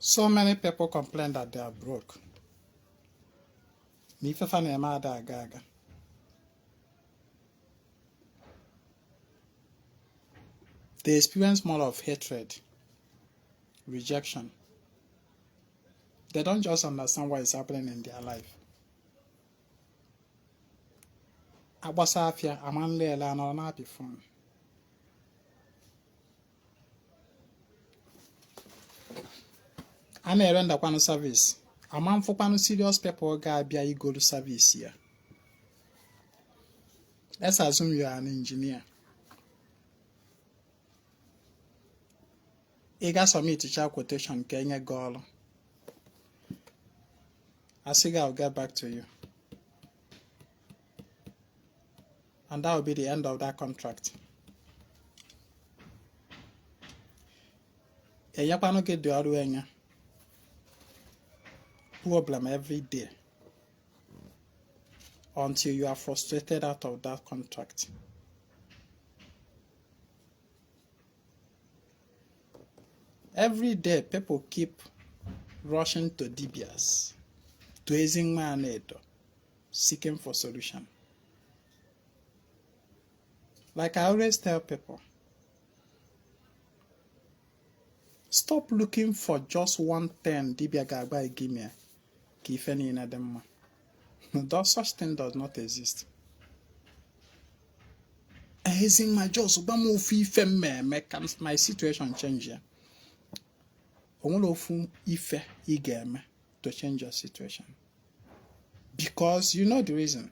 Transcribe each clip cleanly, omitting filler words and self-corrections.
So many people complain that they are broke. They experience more of hatred, rejection. They don't just understand what is happening in their life. Abasafia, amanlela na na before. A na-ere kwanu service. Amanfụkwanụ serious people ga-abịa igolu service ya. Let's assume you are an engineer. Ị ga-submit quotation nke enye gị ọrụ. I say I'll get back to you. And that will be the end of that contract. Enyekwanụ gị dị ọrụ enye. Problem every day until you are frustrated out of that contract. Every day, people keep rushing to DBS, to Ezinwa Anaedo, seeking for solution. Like I always tell people, stop looking for just one thing Dibia Gaba give me. That such thing does not exist. My situation change. To change your situation. Because you know the reason.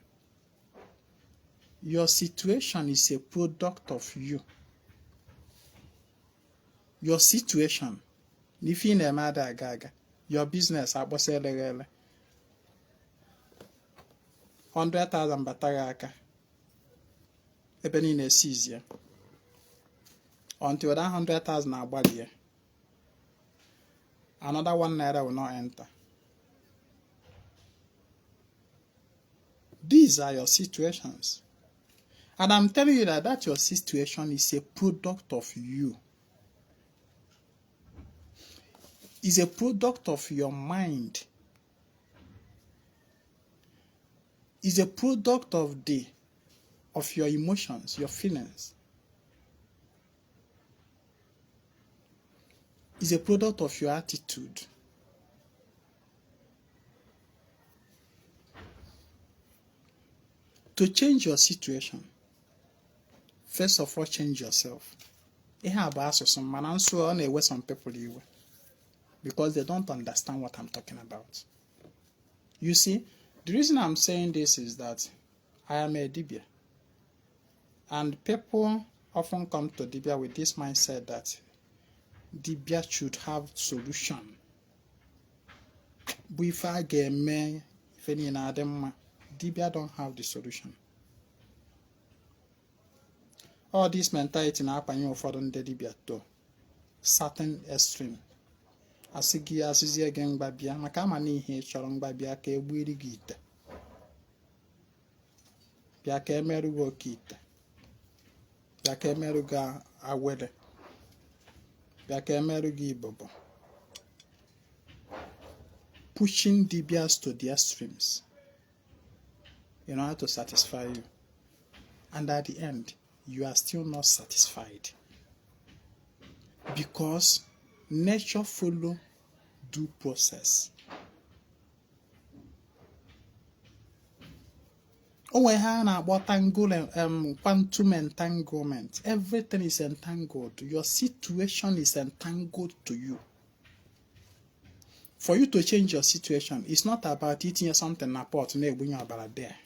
Your situation is a product of you. Your situation. Your business 100,000 batara aka. Ebe niile seize ya. Until that 100,000 agbali, another 1 naira will not enter. These are your situations. And I'm telling you that your situation is a product of you. It's a product of your mind. Is a product of your emotions, your feelings. Is a product of your attitude. To change your situation, first of all, change yourself. Some people because they don't understand what I'm talking about. You see, the reason I'm saying this is that I am a Dibia. And people often come to Dibia with this mindset that Dibia should have solution. Dibia don't have the solution. All this mentality na apanyo for the Dibia to certain extreme. Asigi again babia makama ni ihe chọrọ babia ka egbiri gị ite bịa ka emerụ gị oke ite bịa ka emerụ gị awere bịa ka emerụ gị ibobo, pushing Dibias to the extremes in order to satisfy you, and at the end you are still not satisfied because nature follow due process. Quantum entanglement. Everything is entangled. Your situation is entangled to you. For you to change your situation, it's not about eating something in a pot and bring about there.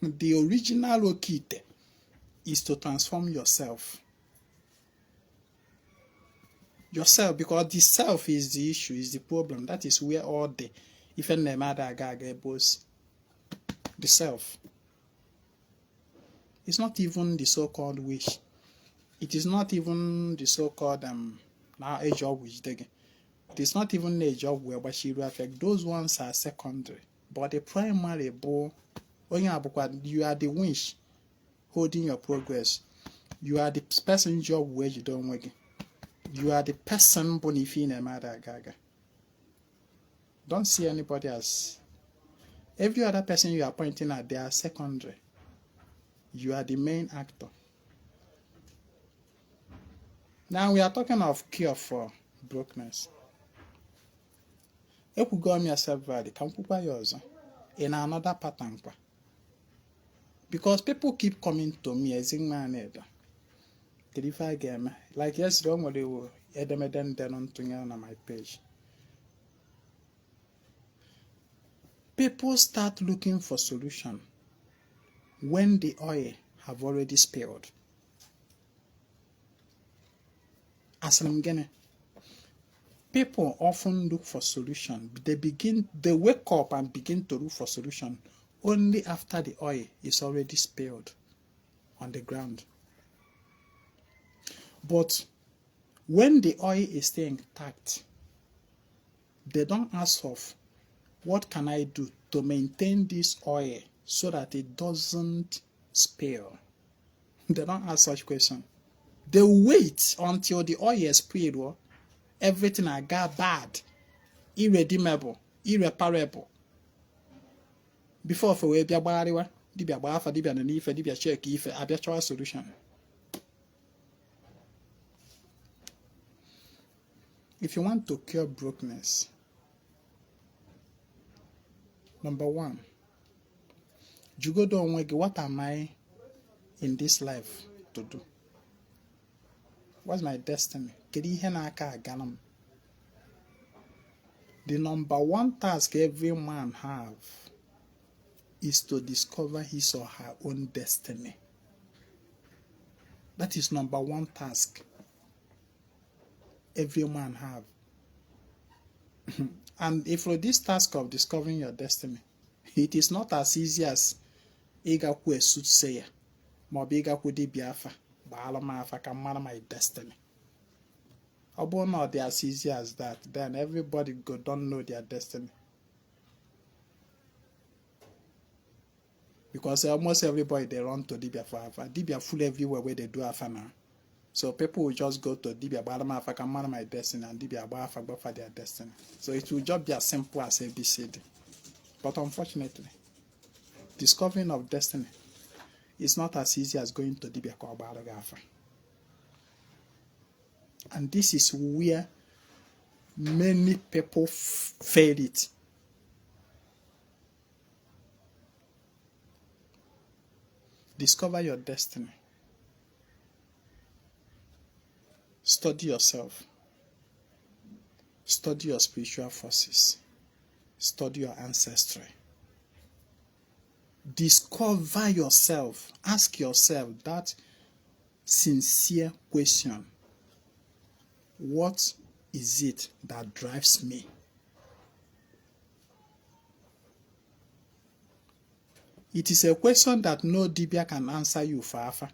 The original okite is to transform yourself. Yourself, because the self is the issue, is the problem. That is where all the even the matter boss. The self. It's not even the so-called wish. It is not even the so-called now a job which they get. It is not even a job where she will affect. Those ones are secondary. But the primary you are the wish holding your progress. You are the person job where you don't work. You are the person bonifine mother gaga. Don't see anybody as every other person you are pointing at, they are secondary. You are the main actor. Now we are talking of cure for brokenness. If you go yourself value, can put yours in another pattern. Because people keep coming to me, Ezinwa Anaedo. If I get like yesterday, I'm going to on my page. People start looking for solution when the oil have already spilled. As I'm getting, people often look for solution. They wake up and begin to look for solution only after the oil is already spilled on the ground. But when the oil is still intact, they don't ask of what can I do to maintain this oil so that it doesn't spill. They don't ask such question. They wait until the oil is spilled. Everything I got bad, irredeemable, irreparable. Before for we be abariwa, dibia bafa, dibia nanife, dibia check ife, abia solution. If you want to cure brokenness, number one, you go down and what am I in this life to do? What's my destiny? The number one task every man have is to discover his or her own destiny. That is number one task every man have. And if for this task of discovering your destiny, it is not as easy as Igaku a soothsayer, Mobigaku di Biafa, Baalamafa can man my destiny. Although not as easy as that, then everybody don't know their destiny. Because almost everybody they run to Dibia for Afa. Dibia full everywhere where they do Afa now. So people will just go to Dibia Balama Afa can man my destiny and Dibia Bafa go for their destiny. So it will just be as simple as ABCD. But unfortunately, discovering of destiny is not as easy as going to Dibia Afa. And this is where many people fail it. Discover your destiny. Study yourself. Study your spiritual forces. Study your ancestry. Discover yourself. Ask yourself that sincere question. What is it that drives me? It is a question that no Dibia can answer you for Afa.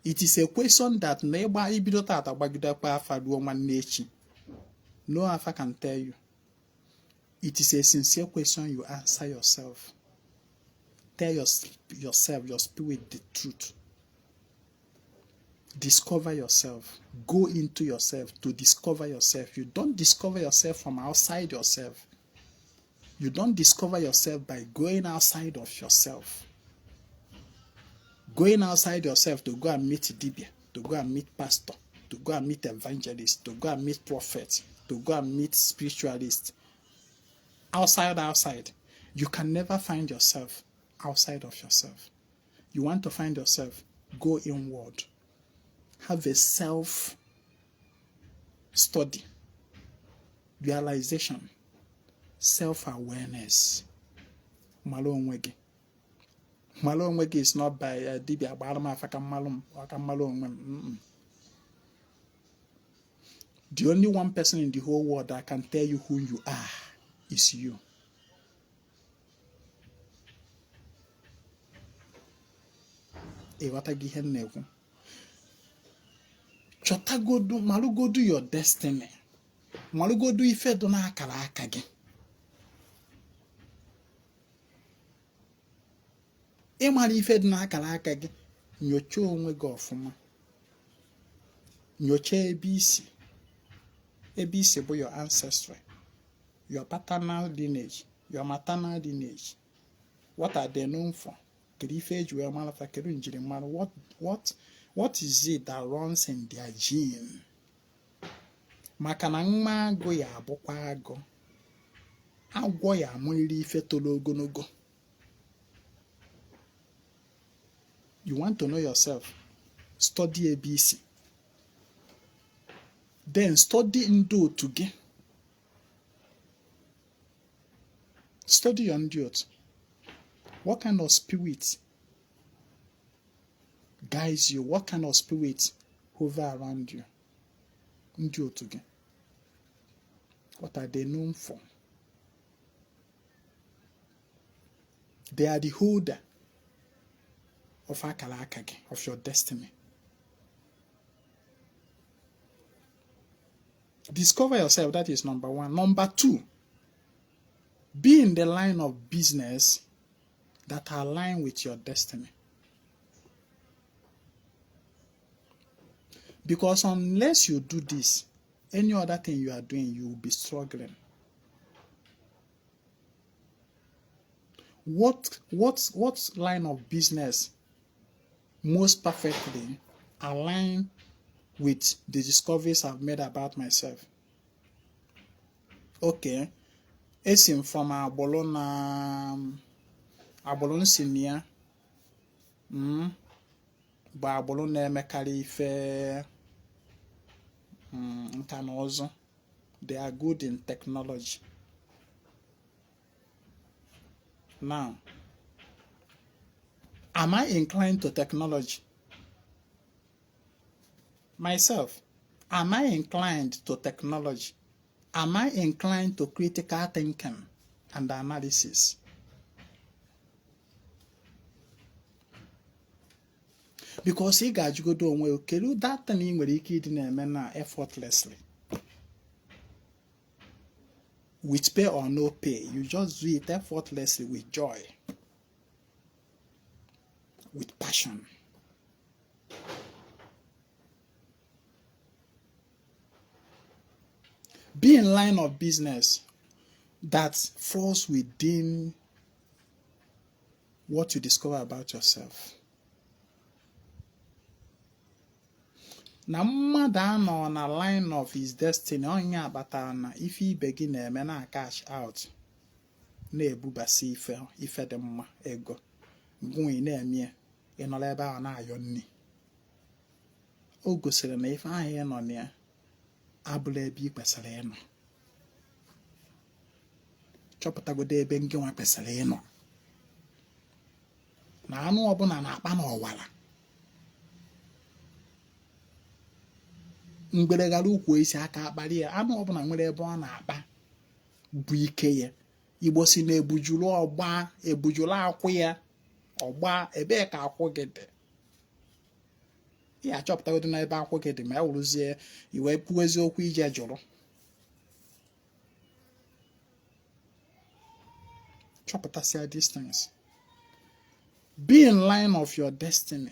It is a question that no Afa can tell you. It is a sincere question you answer yourself. Tell yourself, your spirit, the truth. Discover yourself. Go into yourself to discover yourself. You don't discover yourself from outside yourself. You don't discover yourself by going outside of yourself. Going outside yourself to go and meet Dibia, to go and meet pastor, to go and meet evangelist, to go and meet prophet, to go and meet spiritualist. Outside. You can never find yourself outside of yourself. You want to find yourself, go inward. Have a self-study, realization, self-awareness. Malonwegi. Malonwegi is not by Dibia Barama Fakamalum or Kamalon. The only one person in the whole world that can tell you who you are is you. Chotagodu, malugodu your destiny. Malugodu ife dona akara aka gị. Ịmara ife dị n'akara aka gị, nyochaa onwe gị ọfụma. Nyochaa ebe isi, ABC bụ your ancestry, your paternal lineage, your maternal lineage. What are they known for? What is it that runs in their gene? Maka na nwa agụ ya abụkwa agụ, agwọ ya amụrịrị ife toro ogologo. You want to know yourself? Study ABC. Then study ndị otu gị. Study your ndị otu. What kind of spirit guides you? What kind of spirit hover around you? Ndị otu gị. What are they known for? They are the holder of akara aka gị, of your destiny. Discover yourself. That is number one. Number two, be in the line of business that align with your destiny. Because unless you do this, any other thing you are doing, you will be struggling. What line of business most perfectly align with the discoveries I've made about myself? Okay, esim from agbolo sinia, ba agbolo na-emekarị ife nka na ụzụ. They are good in technology. Now, am I inclined to technology? Myself, am I inclined to technology? Am I inclined to critical thinking and analysis? Because ị ga-ajụgodo onwe kedu that thing ị nwere ike ịdị na-eme na effortlessly. With pay or no pay, you just do it effortlessly with joy, with passion. Be in line of business that falls within what you discover about yourself. Na mmadụ anọ na line of his destiny, onye abatara na ife ibe gị na-eme na cash out, na-ebubasi ife dị mma ego, ngwunye na-eme ịnọrọ ebe ahụ na-ayọ nni. O gosiri na ife ahụ ị nọ na ya abụla ebe ị kwesịrị ịnọ. Chọpụtagodo ebe ngị nwa kwesịrị ịnọ. Na anụ ọbụla na-akpa n'ọwara. Mgbere gara ukwu isi aka akpali ya, anụ ọbụla nwere ebe ọ na-akpa bụ ike ya. Igbo si na ebujuru ọgba, ebujuru akwụ ya, ọgba ebe ka akwụ gị dị. Ya achọpụtagodo na ebe akwụ gị dị ma ya wụrụzie iwe kwuo eziokwu ije jụrụ. Chọpụtasịa distance. Be in line of your destiny.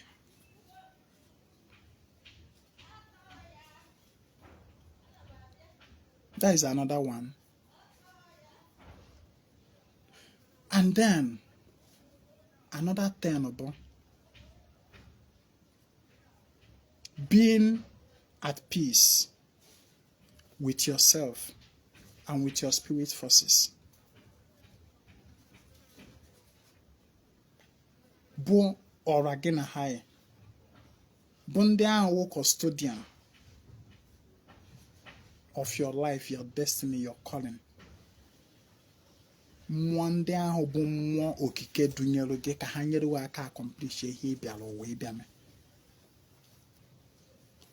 That is another one. And then, another thing about being at peace with yourself and with your spirit forces. Bụ ọra gị na ha, bụ ndị ahụ custodian of your life, your destiny, your calling. Mmụọ ndị ahụ bụ mmụọ okike dunyere gị ka ha nyere gị aka accomplish ihe ị bịara ụwa ịbịa mee.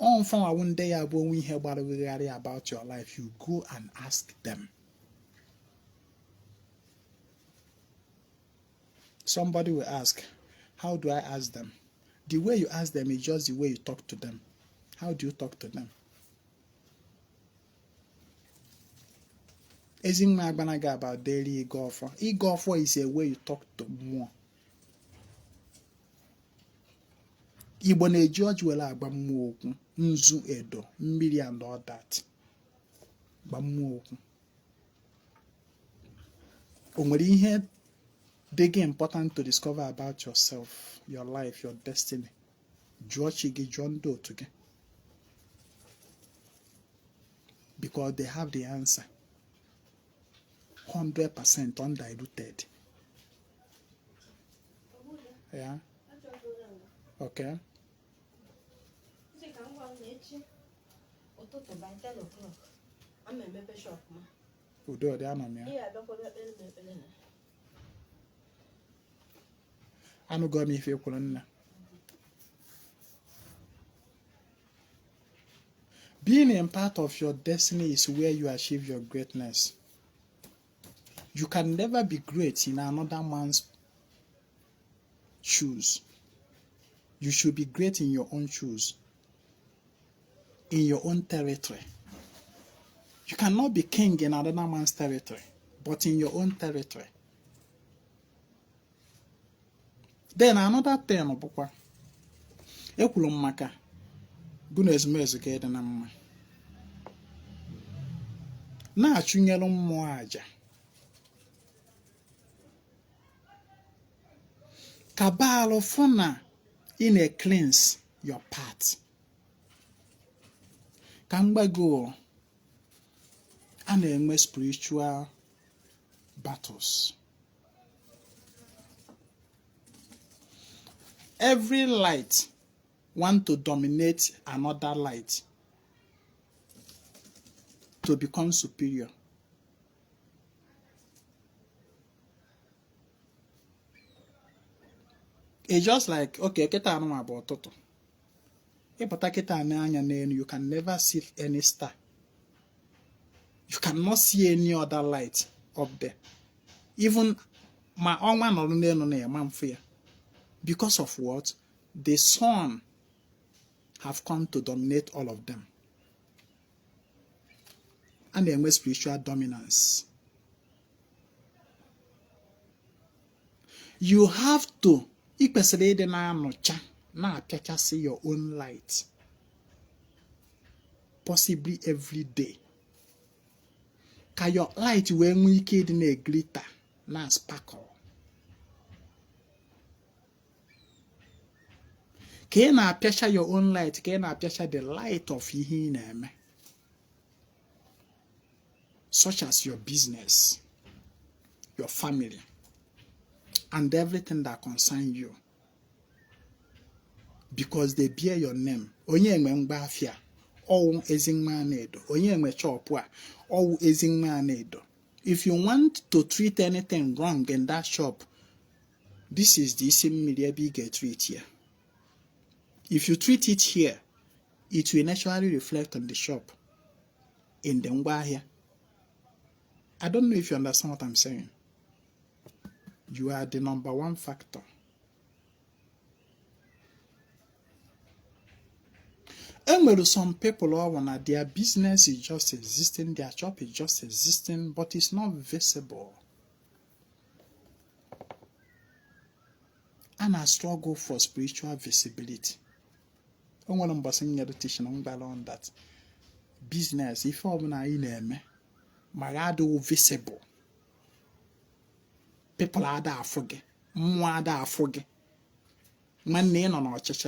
Ọ mfanwawu ndị ya bụ onwe ihe gbara wegharị about your life, you go and ask them. Somebody will ask, how do I ask them? The way you ask them is just the way you talk to them. How do you talk to them? Ezinwa Anaedo about daily Akajiofo. Akajiofo is a way you talk to more. Igbo na-eji ọjị were agba mmụọ okwu, nzu, edo, mmiri and all that. Gbamuo okwu. O nwere ihe dị important to discover about yourself, your life, your destiny. Jụọ chi gị, jụọ ndị otu gị. Because they have the answer. 100% undiluted. Yeah? Okay. Udo dị anọ m ya. Anụgo m ife kwuru nna. Being a part of your destiny is where you achieve your greatness. You can never be great in another man's shoes. You should be great in your own shoes, in your own territory. You cannot be king in another man's territory, but in your own territory. Then another thing, ekwuru m maka gụ na ezumezu ga ịdị na mma. Na-achụnyelu mmụọ aja. Ka baalụ fụ na ị na-cleanse your path. Ka mgbago a na-enwe spiritual battles. Every light want to dominate another light to become superior. It's just like, okay, kita anu about toto. Ịpụta kita anya n'elu, you can never see any star. You cannot see any other light up there. Even my ọnwa nọrọ n'elu na-ema mfe ya. Because of what? The sun have come to dominate all of them. And they have spiritual dominance. You have to see your own light. Possibly every day. Can your light when we glitter na sparkle? Can you picture your own light? Can you picture the light of Him? Such as your business, your family, and everything that concerns you. Because they bear your name. Onye enwe mgbafia, owu Ezinwa Anaedo. Onye enwe shop a, owu Ezinwa Anaedo. If you want to treat anything wrong in that shop, this is the same big treat here. If you treat it here, it will naturally reflect on the shop. In the ngwahia. I don't know if you understand what I'm saying. You are the number one factor. And there are some people who want their business is just existing, their shop is just existing, but it's not visible. And I struggle for spiritual visibility. I want to teaching on that business. If I'm not in them, my visible. People are there forget. More there forget. Man, name on our church.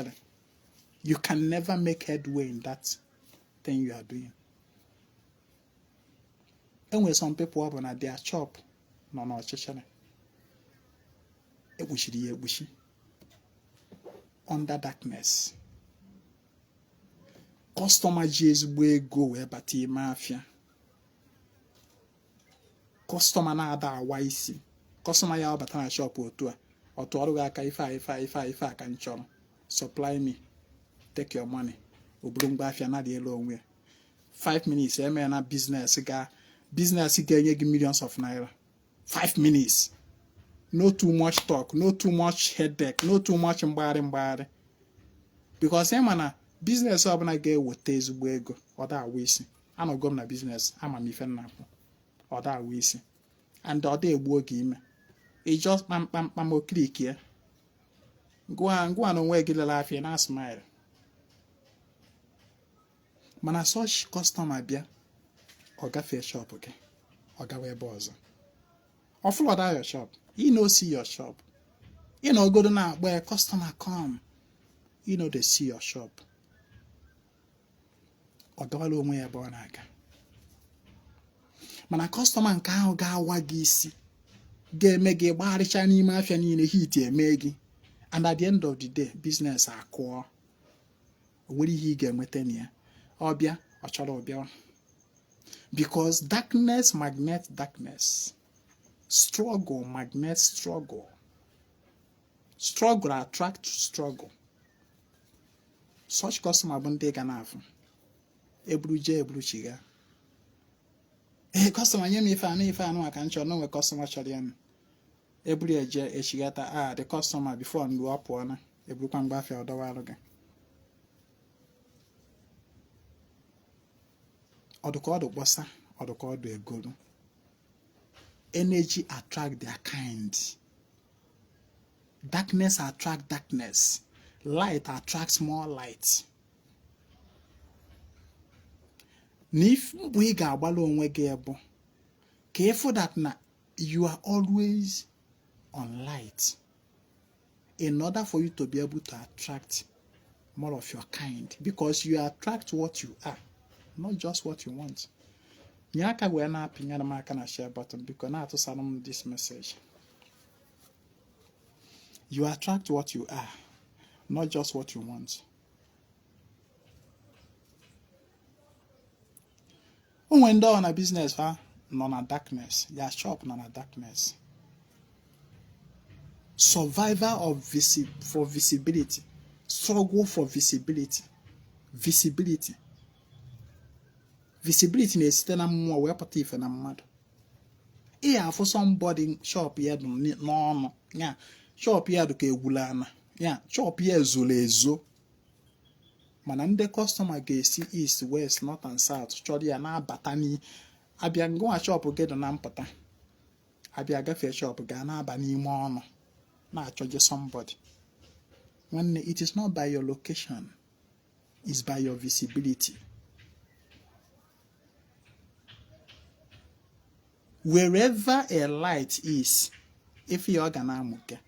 You can never make headway in that thing you are doing. And when some people are on their shop, no, no, church. Under darkness. Customer just way go where but mafia. Customer na ada wise. Customer ya batana shop otu oru aka ife aka nchoro. Supply me. Take your money. Obrungba afia na the onwe. 5 minutes na business ga give millions of naira. 5 minutes. No too much talk, no too much headache, no too much mgbari. Because na business ọbụla ga-eweta ezigbo ego ọ da awa isi. Anọgo m na business ama m ife nnapụ ọ da awa isi. And ọ da egbu oge ime. Ị just kpam o click ya. Ngwa na onwe gị lele afia na smile. Mana such customer bịa or gafe shop okay, or gawe bozo. Or flood out your shop. You know see your shop. You know go to now where a customer come. You know they see your shop. Or gawalo onwe ya born aga. Mana customer nke ahụ ga-awa gị isi. Ga-eme gị gbaricha n'ime afia niile hit eme gị. And at the end of the day, business akụọ. Where he get nweta ya. Ọbịa, ọ chọrọ ọbịa. Because darkness magnet darkness. Struggle magnet struggle. Struggle attract struggle. Such customer bụ ndị ga na-afụ. Eburu je eburu chiga. Customer nye m ife anụ maka nchọ no nwe customer chọrọ ya. Eburu eje echigata the customer before ndu apụọ na eburukwa mgbafia ọdọwalụ gị. Ọdụkọdụ kpọsa, ọdụkọdụ egolu. Energy attract their kind. Darkness attract darkness. Light attracts more light. N'if we ga-agbala onwe gị ebo, careful that you are always on light in order for you to be able to attract more of your kind, because you attract what you are, not just what you want. Nyaka we na pinya na aka na share button because na to send this message. You attract what you are, not just what you want. When on a business, none a darkness. Your shop none a darkness. Survivor of for visibility. Struggle for visibility. Visibility. Visibility is still more repetitive than a mad. Yeah, for somebody shop here no. Yeah. Shop here do ke gulana. Yeah, shop here zulezo. Mana ndị customer ga-esi east, west, north and south chọrọ ya na-abata ni abịa ngwa shop gedo na mpụta. Abịa gafe shop ga na-aba n'ime ọnụ na-achọje somebody. When it is not by your location, it's by your visibility. Wherever a light is, if you are gonna muke,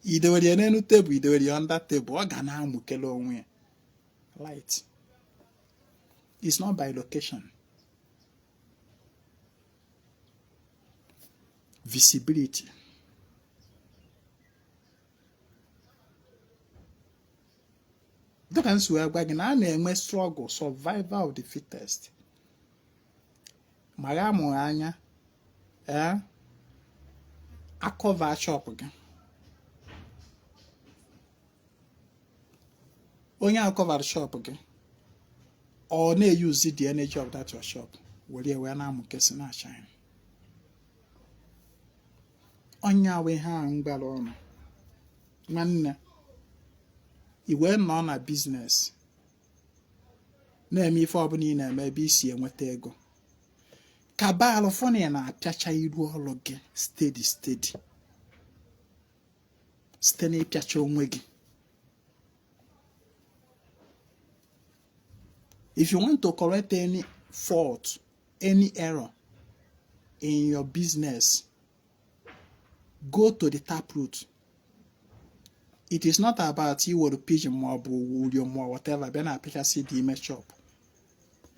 either you're on the table, either you're on that table, or gonna muke long light. It's not by location. Visibility. Don't swear back in struggle, survival of the fittest. Magamu anya, a cover shop again. Only a cover shop again. Or ne use the energy of that your shop. Will you wear na mukesi na shine? Onya we hang balon. Man, he went on a business. Na me for abuni na maybe see and what they go. Kabalo funny na piacha idu ologe steady. Stene piacha onwegi. If you want to correct any fault, any error in your business, go to the taproot. It is not about you or the pigeon more, whatever. Then I pick see the image shop.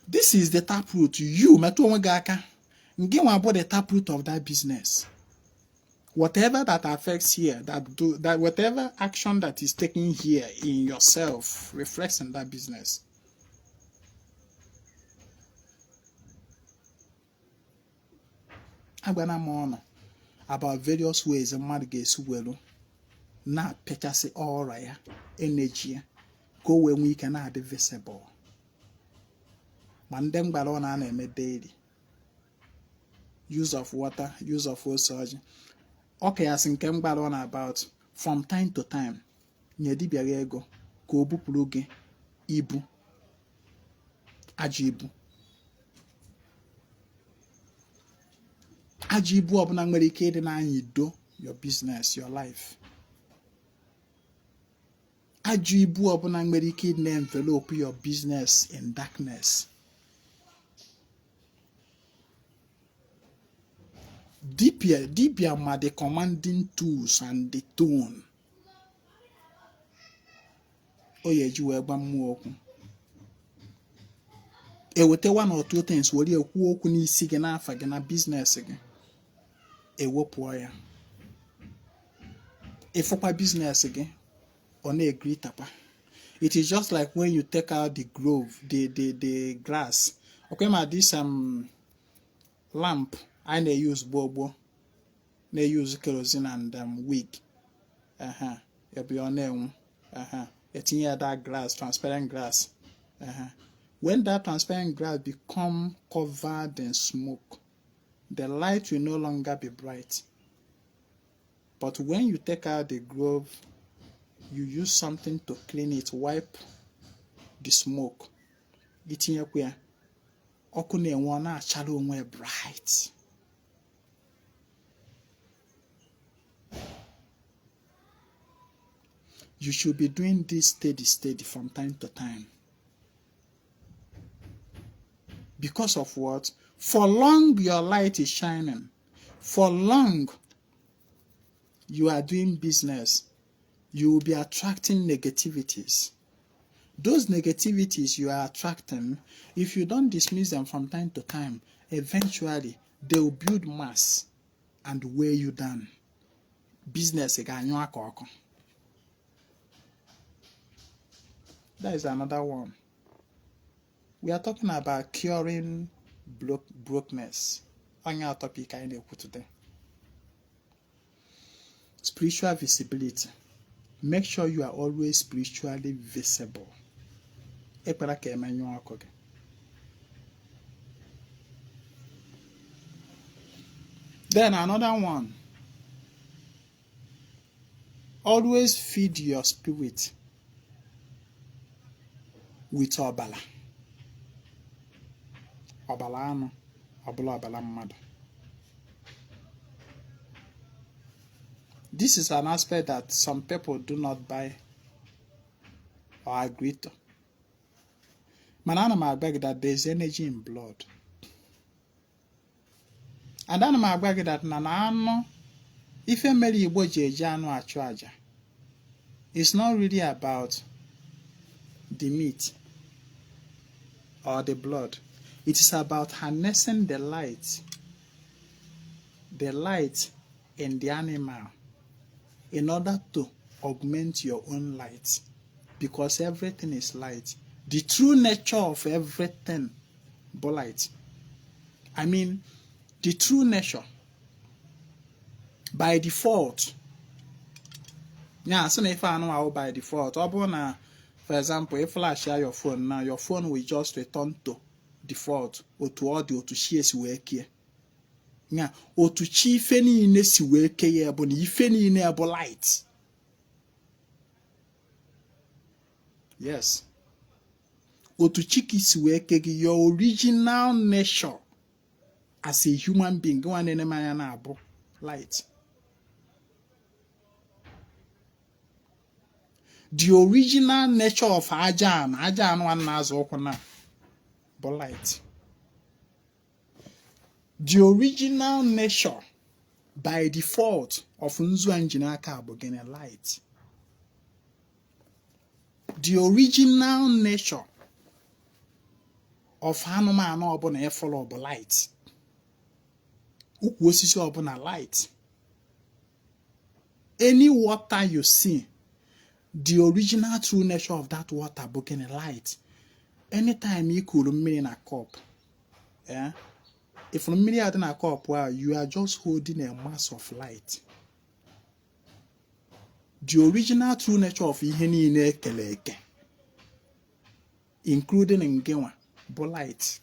This is the taproot. You, Metuomagaka, give about the taproot of that business. Whatever that affects here, that whatever action that is taken here in yourself reflects in that business. I'm gonna mourn about various ways a man gets well. Na picture say all right, energy go when we can add visible. Mandem balon and daily. Use of water, use of food surgery. Okay, as in kem balon about from time to time. Nyedibia ego, go bupuluge, ibu, ajibu. Ajibu obuna ngwerike na anyi do your business, your life. Ajibu obuna ngwerike na envelope your business in darkness. Dibia ma the commanding tools and the tone. Oye ji wee gba mmụọ okwu. Ewete one or two things were ekwu okwu n'isi gị n'afa gị na business gị. Ewepụọ ya. Ifụkwa business gị ọ na-egri tapa. It is just like when you take out the grove, the grass. Okay, ma this lamp I may use bobo, may use kerosene and wick. You'll be on there. It's in that glass, transparent glass. When that transparent glass become covered in smoke, the light will no longer be bright. But when you take out the grove, you use something to clean it, wipe the smoke. It's in your queer. Okune wana chalo onwe bright. You should be doing this steady from time to time. Because of what? For long your light is shining. For long you are doing business. You will be attracting negativities. Those negativities you are attracting, if you don't dismiss them from time to time, eventually they will build mass and weigh you down. Business again. That is another one. We are talking about curing brokenness. On our topic I need to today. Spiritual visibility. Make sure you are always spiritually visible. Then another one. Always feed your spirit with obala. Obala ano, obala mmadu. This is an aspect that some people do not buy or agree to. Manana ma beg that there is energy in blood. And then ma beg that nanano if a meri igbo jeje anu achu aja. It's not really about the meat or the blood. It is about harnessing the light in the animal in order to augment your own light, because everything is light. The true nature of everything is light. I mean, the true nature by default. Yeah, so if I know by default, for example, if flash share your phone now, your phone will just return to default or to audio to share work here. Yeah, or to chief any in this work here, but if any in light. Yes. Or to check his work, your original nature as a human being, go on in light. The original nature of Ajan one nas okuna, but light. The original nature by default of Nzu Anjinaka Bogene light. The original nature of Hanuma no obona follow of light. Ukwosisi obona light. Any water you see, the original true nature of that water bogene light. Anytime you cool me in a cup, if from me in a cup, well, you are just holding a mass of light. The original true nature of iheni keleke, including in Gewa, but light.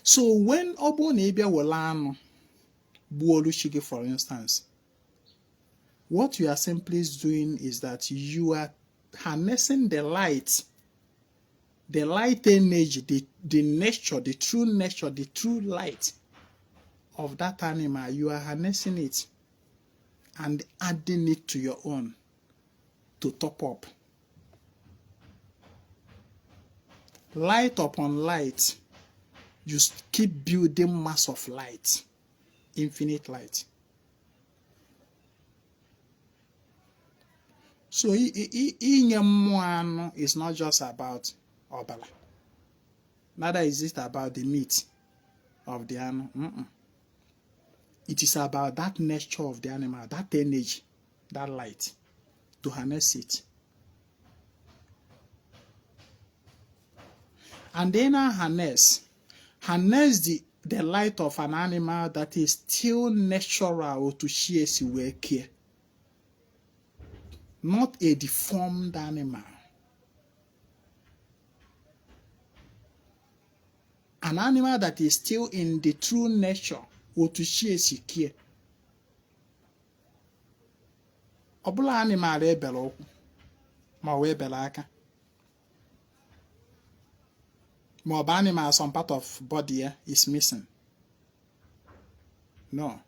So when Obo Nebia Wolano Buolushige, for instance, what you are simply doing is that you are harnessing the light energy, the nature, the true nature, the true light of that animal. You are harnessing it and adding it to your own to top up. Light upon light You keep building mass of light, infinite light. So Inyemwano is not just about Obala. Neither is it about the meat of the animal. It is about that nature of the animal, that energy, that light, to harness it. And then harness the light of an animal that is still natural to share care. Not a deformed animal. An animal that is still in the true nature or to share care. Obula animal ebelo ma we belaka. More animal, some part of body is missing. No.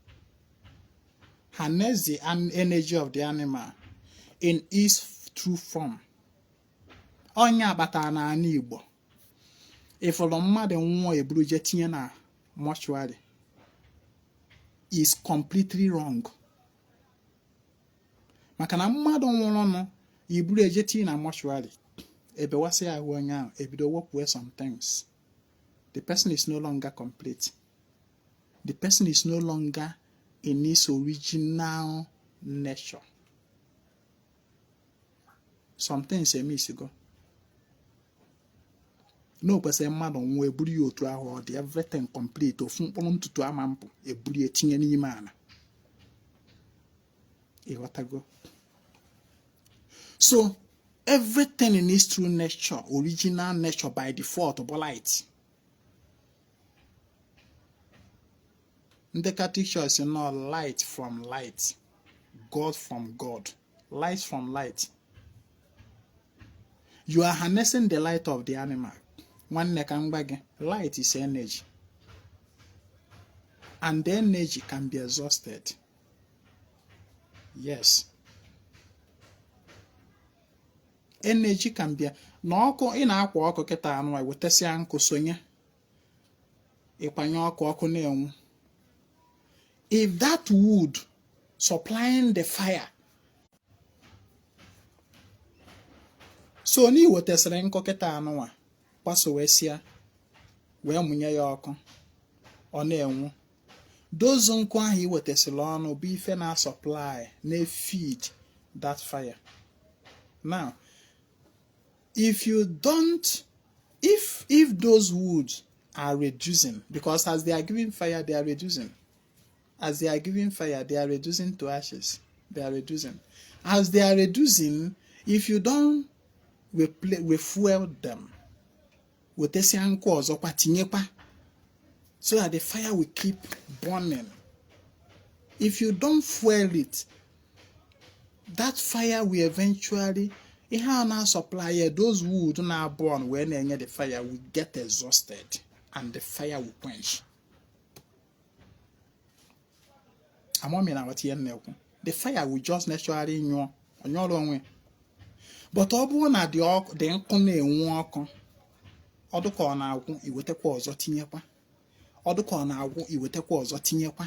Harness the energy of the animal in its true form. Onya bata na ani Igbo. If the mmadụ nwụọ eburu je tinye na mortuary is completely wrong. Maka na mmadụ nwụrụ ọnụ iburu eje tinye na mortuary ebe wasi ahụ onye ahụ ebido wepụ some things. The person is no longer complete. The person is no longer in his original nature. Some things miss go. No person mmadụ nwụọ eburu ya otu ahụ ọ dị everything complete ofu mkpụrụ ntutu ama mpụ eburu ya tinye n'ime ana. Ịghọtago? So everything in its true nature, original nature by default, but light. The Catholic Church is not light from light, God from God, light from light. You are harnessing the light of the animal. One neck light is energy, and the energy can be exhausted. Yes. Energy can be n'ọkụ ị na-akwa ọkụ kịta anụ wetesịa nkụ sonye ịkwanye ọkụ na-enwu. If that wood supplying the fire, so ni wetesịrị nkụ kịta anụ kwasowesịa wee mụnye ya ọkụ ọ na-enwu. Those nkụ ahụ i wetesịrị ọnụ bụ ife na supply na feed that fire. Now if you don't, if those woods are reducing, because as they are giving fire, they are reducing. As they are giving fire, they are reducing to ashes. They are reducing. As they are reducing, if you don't refuel them, so that the fire will keep burning. If you don't fuel it, that fire will eventually, supply those wood now burn when the fire will get exhausted and the fire will quench. The fire will just naturally on your own way. But all na the nkụ na-enwu ọkụ ọdụka ọ na-agwụ iwetekwa ọzọ tinyekwa ọdụka ọ na-agwụ iwetekwa ọzọ tinyekwa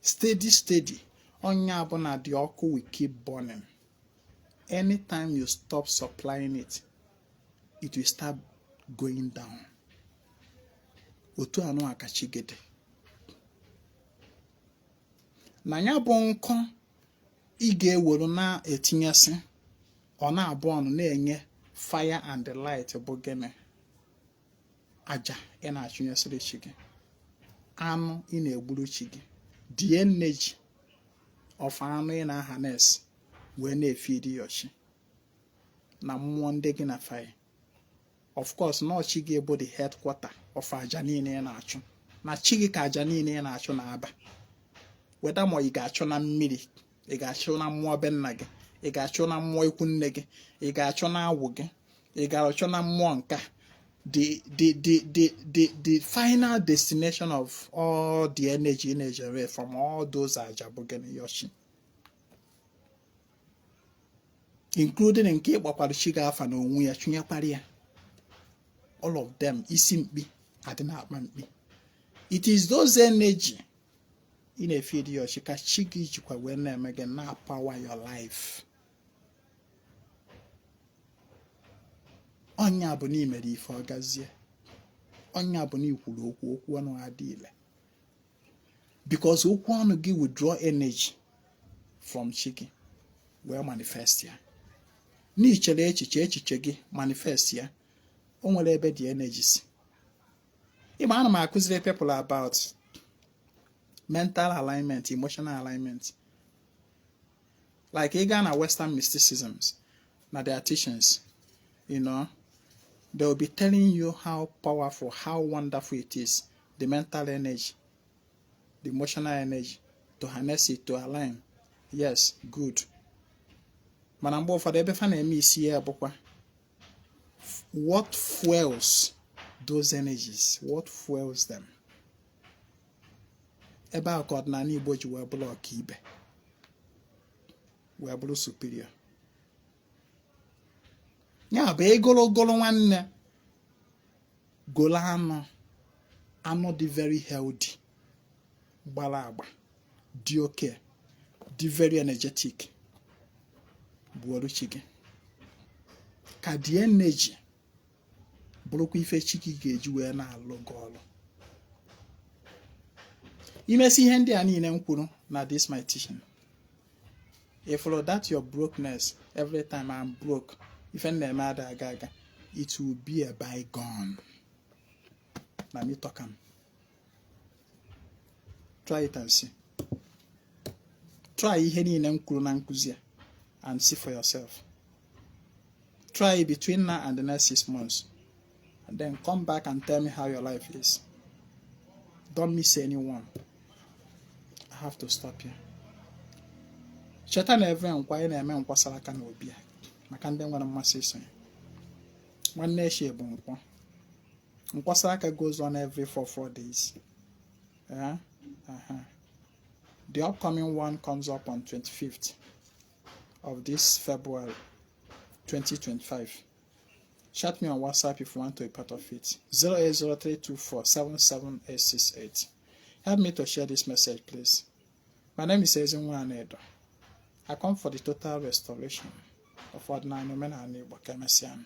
steady onya bụ na the ọkụ will keep burning. Anytime you stop supplying it, it will start going down. Otu anụ akachigede na ya bụ nkụ ị ga-ewere na etinyesị ọ na-abụ ọnụ na-enye fire and the light bụ gịnị aja ị na-achụnyesịrị chi gị anụ ị na-egburu chi gị the energy of anụ ị na-harness wee na-efeed your chi na mmụọ ndị gị na fire. Of course na chi gị bụ the headquarter of aja niile ị na-achụ na chi gị ka aja niile ị na-achụ na-aba. Whether mo ị ga-achụ na mmiri, ị ga-achụ na mmụọ be nna gị, ị ga-achụ na mmụọ ikwu nne gị, ị ga-achụ na awụ gị, ị ga-achụ na mmụọ nka. The final destination of all the energy in generate from all those ajabogen yoshi, including in keep what she got and we are chunya paria. all of them isimpi adina akpampi. It is those energy in a feed your shika chigi chikwa when again na power your life. Onya bụ ni mere ife ọgazie. Onya bụ ni kwuru okwu ọnụ adịle. Because okwu ọnụ gị withdraw energy from chigi wee manifest ya. N'ichere echiche gị manifest ya. O nwere ebe dị energies. Ịma ana m akụziri people about mental alignment, emotional alignment. Like ị gaa na Western mysticisms, na their teachings, you know, they will be telling you how powerful, how wonderful it is, the mental energy, the emotional energy, to harness it, to align. Yes, good. Mana mgbe ụfọdụ ebe fa na-eme isi ya bụkwa, what fuels those energies? What fuels them? Ebe a ka ọdịnala Igbo ji wee bụrụ ọkaibe, wee bụrụ superior. Ya bụ egologolo nwanne, golo anụ dị very healthy, gbara agba, dị oke, dị very energetic, bụ ọrụ gị. Ka dị energy bụrụkwa ife chi gị ga-eji wee na-alụ gị ọrụ. Imesi ihe ndị a niile m kwuru na this my teaching. If you that your brokenness, every time I'm broke, if any matter aga, it will be a bygone. Let me talk am. Try it and see. Try ihe niile m kwuru na nkuzi and see for yourself. Try it between now and the next 6 months. And then come back and tell me how your life is. Don't miss anyone. I have to stop here. Cheta na every nkwa ị na-eme nkwasara aka na obi a maka ndị nwere mmasị iso ya. Nwanne echi bụ nkwọ. Nkwasara aka goes on every 4 days. The upcoming one comes up on 25th of this February 2025. Chat me on WhatsApp if you want to be part of it. 08032477868. Help me to share this message, please. My name is Ezinwa Anaedo. I come for the total restoration of ordinary men and Igbo Kemesian.